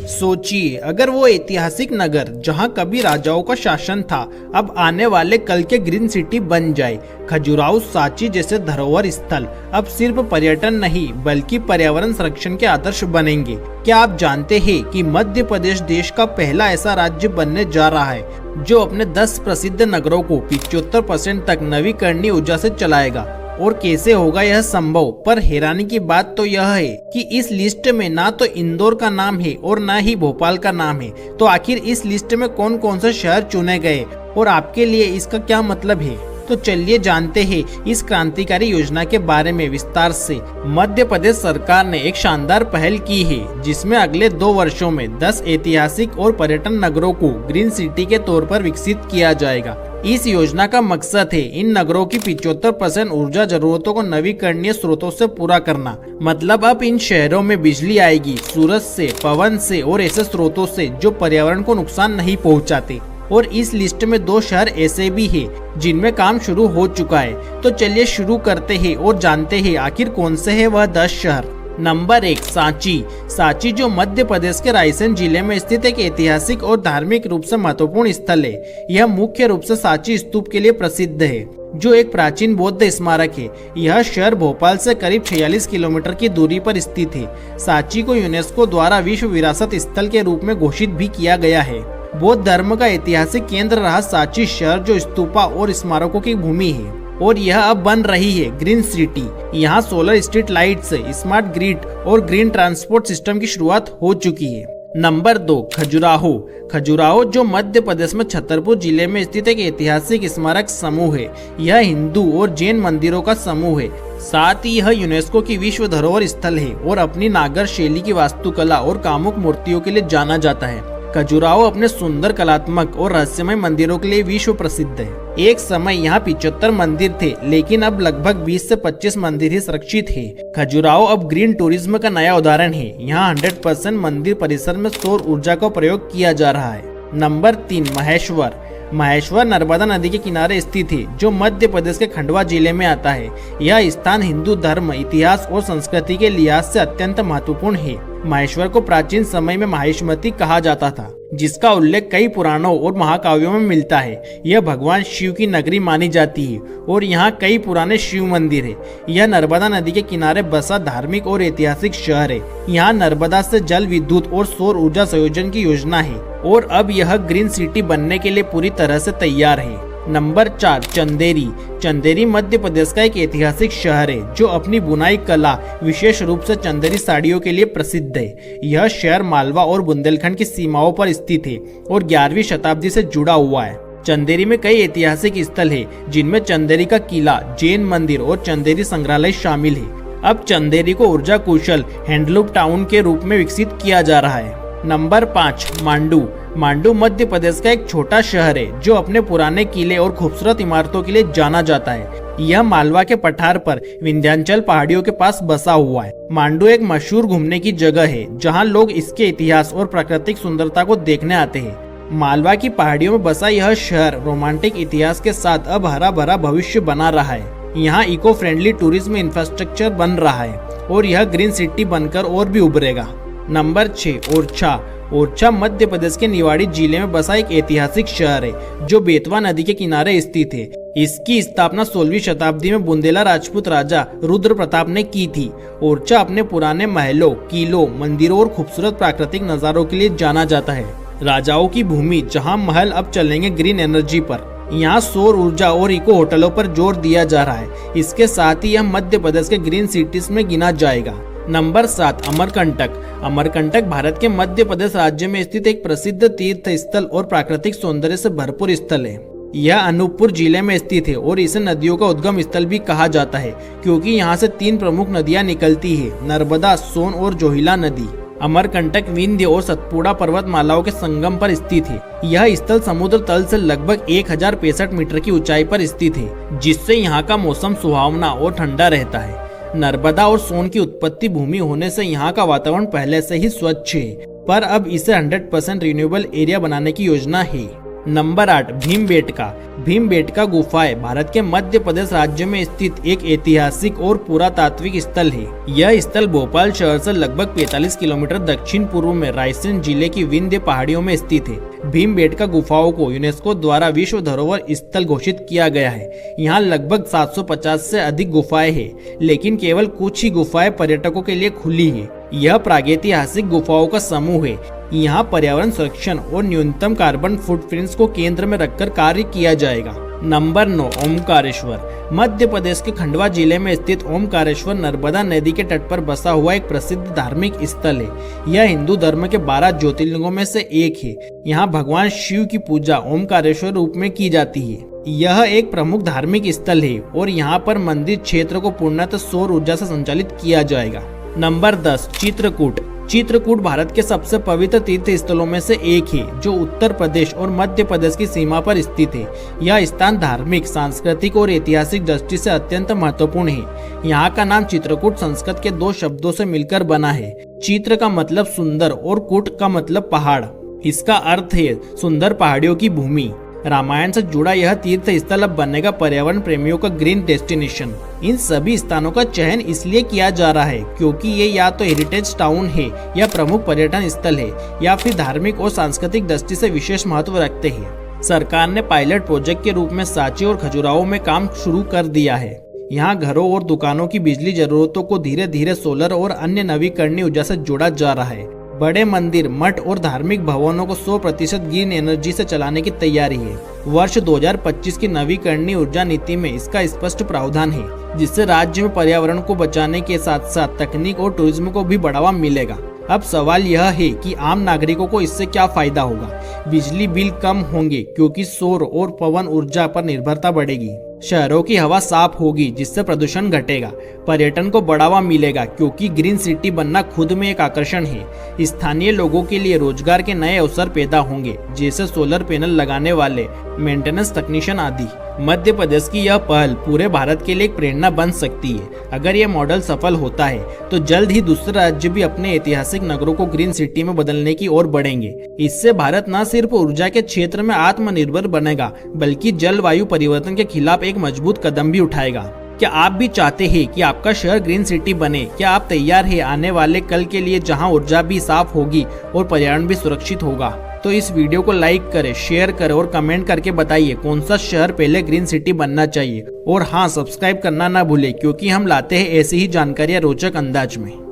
सोचिए, अगर वो ऐतिहासिक नगर जहां कभी राजाओं का शासन था अब आने वाले कल के ग्रीन सिटी बन जाए। खजुराहो सांची जैसे धरोहर स्थल अब सिर्फ पर्यटन नहीं बल्कि पर्यावरण संरक्षण के आदर्श बनेंगे। क्या आप जानते हैं कि मध्य प्रदेश देश का पहला ऐसा राज्य बनने जा रहा है जो अपने 10 प्रसिद्ध नगरों को 75% तक नवीकरणीय ऊर्जा से चलाएगा। और कैसे होगा यह संभव? पर हैरानी की बात तो यह है कि इस लिस्ट में ना तो इंदौर का नाम है और ना ही भोपाल का नाम है। तो आखिर इस लिस्ट में कौन कौन से शहर चुने गए और आपके लिए इसका क्या मतलब है? तो चलिए जानते हैं इस क्रांतिकारी योजना के बारे में विस्तार से। मध्य प्रदेश सरकार ने एक शानदार पहल की है जिसमें अगले 2 वर्षों में 10 ऐतिहासिक और पर्यटन नगरों को ग्रीन सिटी के तौर पर विकसित किया जाएगा। इस योजना का मकसद है इन नगरों की 75% ऊर्जा जरूरतों को नवीकरणीय स्रोतों से पूरा करना। मतलब अब इन शहरों में बिजली आएगी सूरज से, पवन से और ऐसे स्रोतों से जो पर्यावरण को नुकसान नहीं पहुंचाते। और इस लिस्ट में 2 शहर ऐसे भी हैं जिनमें काम शुरू हो चुका है। तो चलिए शुरू करते हैं और जानते हैं आखिर कौन से है वह 10 शहर। नंबर 1, सांची। सांची जो मध्य प्रदेश के रायसेन जिले में स्थित एक ऐतिहासिक और धार्मिक रूप से महत्वपूर्ण स्थल है। यह मुख्य रूप से सांची स्तूप के लिए प्रसिद्ध है जो एक प्राचीन बौद्ध स्मारक है। यह शहर भोपाल से करीब 46 किलोमीटर की दूरी पर स्थित है। सांची को यूनेस्को द्वारा विश्व विरासत स्थल के रूप में घोषित भी किया गया है। बौद्ध धर्म का ऐतिहासिक केंद्र रहा सांची शहर जो स्तूपा और स्मारकों की भूमि है और यह अब बन रही है ग्रीन सिटी। यहाँ solar street lights, smart grid और ग्रीन ट्रांसपोर्ट सिस्टम की शुरुआत हो चुकी है। नंबर 2, खजुराहो। खजुराहो जो मध्य प्रदेश में छतरपुर जिले में स्थित एक ऐतिहासिक स्मारक समूह है। यह हिंदू और जैन मंदिरों का समूह है। साथ ही यह यूनेस्को की विश्व धरोहर स्थल है और अपनी नागर शैली की वास्तुकला और कामुक मूर्तियों के लिए जाना जाता है। खजुराहो अपने सुंदर कलात्मक और रहस्यमय मंदिरों के लिए विश्व प्रसिद्ध है। एक समय यहाँ 75 मंदिर थे लेकिन अब लगभग 20 से 25 मंदिर ही सुरक्षित है। खजुराहो अब ग्रीन टूरिज्म का नया उदाहरण है। यहाँ 100% मंदिर परिसर में सौर ऊर्जा का प्रयोग किया जा रहा है। नंबर 3, महेश्वर। महेश्वर नर्मदा नदी के किनारे स्थित है जो मध्य प्रदेश के खंडवा जिले में आता है। यह स्थान हिंदू धर्म, इतिहास और संस्कृति के लिहाज से अत्यंत महत्वपूर्ण है। महेश्वर को प्राचीन समय में माहिष्मती कहा जाता था जिसका उल्लेख कई पुराणों और महाकाव्यों में मिलता है। यह भगवान शिव की नगरी मानी जाती है और यहाँ कई पुराने शिव मंदिर है। यह नर्मदा नदी के किनारे बसा धार्मिक और ऐतिहासिक शहर है। यहाँ नर्मदा से जल विद्युत और सौर ऊर्जा संयोजन की योजना है और अब यह ग्रीन सिटी बनने के लिए पूरी तरह से तैयार है। नंबर 4, चंदेरी। चंदेरी मध्य प्रदेश का एक ऐतिहासिक शहर है जो अपनी बुनाई कला, विशेष रूप से चंदेरी साड़ियों के लिए प्रसिद्ध है। यह शहर मालवा और बुंदेलखंड की सीमाओं पर स्थित है और 11वीं शताब्दी से जुड़ा हुआ है। चंदेरी में कई ऐतिहासिक स्थल है जिनमें चंदेरी का किला, जैन मंदिर और चंदेरी संग्रहालय शामिल है। अब चंदेरी को ऊर्जा कुशल हैंडलूम टाउन के रूप में विकसित किया जा रहा है। नंबर 5, मांडू। मांडू मध्य प्रदेश का एक छोटा शहर है जो अपने पुराने किले और खूबसूरत इमारतों के लिए जाना जाता है। यह मालवा के पठार पर विंध्याचल पहाड़ियों के पास बसा हुआ है। मांडू एक मशहूर घूमने की जगह है जहां लोग इसके इतिहास और प्राकृतिक सुंदरता को देखने आते हैं। मालवा की पहाड़ियों में बसा यह शहर रोमांटिक इतिहास के साथ अब हरा भरा भविष्य बना रहा है। यहाँ इको फ्रेंडली टूरिज्म इंफ्रास्ट्रक्चर बन रहा है और यह ग्रीन सिटी बनकर और भी उभरेगा। नंबर 6, ओरछा। ओरछा मध्य प्रदेश के निवाड़ी जिले में बसा एक ऐतिहासिक शहर है जो बेतवा नदी के किनारे स्थित है। इसकी स्थापना 16वीं शताब्दी में बुंदेला राजपूत राजा रुद्र प्रताप ने की थी। ओरछा अपने पुराने महलों, किलों, मंदिरों और खूबसूरत प्राकृतिक नजारों के लिए जाना जाता है। राजाओं की भूमि जहां महल अब चलेंगे ग्रीन एनर्जी पर। यहाँ सौर ऊर्जा और इको होटलों पर जोर दिया जा रहा है। इसके साथ ही यह मध्य प्रदेश के ग्रीन सिटीज में गिना जाएगा। नंबर 7, अमरकंटक। अमरकंटक भारत के मध्य प्रदेश राज्य में स्थित एक प्रसिद्ध तीर्थ स्थल और प्राकृतिक सौंदर्य से भरपूर स्थल है। यह अनूपपुर जिले में स्थित है और इसे नदियों का उद्गम स्थल भी कहा जाता है क्योंकि यहाँ से 3 प्रमुख नदियाँ निकलती है, नर्मदा, सोन और जोहिला नदी। अमरकंटक विंध्य और सतपुड़ा पर्वतमालाओं के संगम पर स्थित है। यह स्थल समुद्र तल से लगभग 1065 मीटर की ऊंचाई पर स्थित है जिससे यहाँ का मौसम सुहावना और ठंडा रहता है। नर्मदा और सोन की उत्पत्ति भूमि होने से यहाँ का वातावरण पहले से ही स्वच्छ है पर अब इसे 100% रिन्यूएबल एरिया बनाने की योजना है। नंबर 8 भीमबेटका। भीमबेटका गुफाएं भारत के मध्य प्रदेश राज्य में स्थित एक ऐतिहासिक और पुरातात्विक स्थल है। यह स्थल भोपाल शहर से लगभग 45 किलोमीटर दक्षिण पूर्व में रायसेन जिले की विंध्य पहाड़ियों में स्थित है। भीमबेटका गुफाओं को यूनेस्को द्वारा विश्व धरोहर स्थल घोषित किया गया है। यहाँ लगभग 750 से अधिक गुफाएं हैं, लेकिन केवल कुछ ही गुफाएं पर्यटकों के लिए खुली है। यह प्रागैतिहासिक गुफाओं का समूह है। यहाँ पर्यावरण संरक्षण और न्यूनतम कार्बन फुटप्रिंट्स को केंद्र में रखकर कार्य किया जाएगा। नंबर 9 ओमकारेश्वर। मध्य प्रदेश के खंडवा जिले में स्थित ओमकारेश्वर नर्मदा नदी के तट पर बसा हुआ एक प्रसिद्ध धार्मिक स्थल है। यह हिंदू धर्म के 12 ज्योतिर्लिंगों में से एक है। यहाँ भगवान शिव की पूजा ओमकारेश्वर रूप में की जाती है। यह एक प्रमुख धार्मिक स्थल है और यहाँ पर मंदिर क्षेत्र को पूर्णतः सौर ऊर्जा से संचालित किया जाएगा। नंबर 10 चित्रकूट। चित्रकूट भारत के सबसे पवित्र तीर्थ स्थलों में से एक है, जो उत्तर प्रदेश और मध्य प्रदेश की सीमा पर स्थित है। यह स्थान धार्मिक, सांस्कृतिक और ऐतिहासिक दृष्टि से अत्यंत महत्वपूर्ण है। यहाँ का नाम चित्रकूट संस्कृत के 2 शब्दों से मिलकर बना है। चित्र का मतलब सुंदर और कूट का मतलब पहाड़। इसका अर्थ है सुंदर पहाड़ियों की भूमि। रामायण से जुड़ा यह तीर्थ स्थल अब बनेगा पर्यावरण प्रेमियों का ग्रीन डेस्टिनेशन। इन सभी स्थानों का चयन इसलिए किया जा रहा है क्योंकि ये या तो हेरिटेज टाउन है, या प्रमुख पर्यटन स्थल है, या फिर धार्मिक और सांस्कृतिक दृष्टि से विशेष महत्व रखते हैं। सरकार ने पायलट प्रोजेक्ट के रूप में सांची और खजुराहो में काम शुरू कर दिया है। यहाँ घरों और दुकानों की बिजली जरूरतों को धीरे धीरे सोलर और अन्य नवीकरणीय ऊर्जा से जोड़ा जा रहा है। बड़े मंदिर, मठ और धार्मिक भवनों को 100% ग्रीन एनर्जी से चलाने की तैयारी है। वर्ष 2025 की नवीकरणीय ऊर्जा नीति में इसका स्पष्ट प्रावधान है, जिससे राज्य में पर्यावरण को बचाने के साथ साथ तकनीक और टूरिज्म को भी बढ़ावा मिलेगा। अब सवाल यह है कि आम नागरिकों को इससे क्या फायदा होगा। बिजली बिल कम होंगे क्योंकि सौर और पवन ऊर्जा पर निर्भरता बढ़ेगी। शहरों की हवा साफ होगी जिससे प्रदूषण घटेगा। पर्यटन को बढ़ावा मिलेगा क्योंकि ग्रीन सिटी बनना खुद में एक आकर्षण है। स्थानीय लोगों के लिए रोजगार के नए अवसर पैदा होंगे, जैसे सोलर पैनल लगाने वाले, मेंटेनेंस तकनीशियन आदि। मध्य प्रदेश की यह पहल पूरे भारत के लिए एक प्रेरणा बन सकती है। अगर यह मॉडल सफल होता है तो जल्द ही दूसरे राज्य भी अपने ऐतिहासिक नगरों को ग्रीन सिटी में बदलने की ओर बढ़ेंगे। इससे भारत न सिर्फ ऊर्जा के क्षेत्र में आत्मनिर्भर बनेगा, बल्कि जलवायु परिवर्तन के खिलाफ एक मजबूत कदम भी उठाएगा। क्या आप भी चाहते हैं कि आपका शहर ग्रीन सिटी बने? क्या आप तैयार हैं आने वाले कल के लिए जहां ऊर्जा भी साफ होगी और पर्यावरण भी सुरक्षित होगा? तो इस वीडियो को लाइक करें, शेयर करें और कमेंट करके बताइए कौन सा शहर पहले ग्रीन सिटी बनना चाहिए। और हाँ, सब्सक्राइब करना ना भूलें क्योंकि हम लाते हैं ऐसी ही जानकारियां रोचक अंदाज में।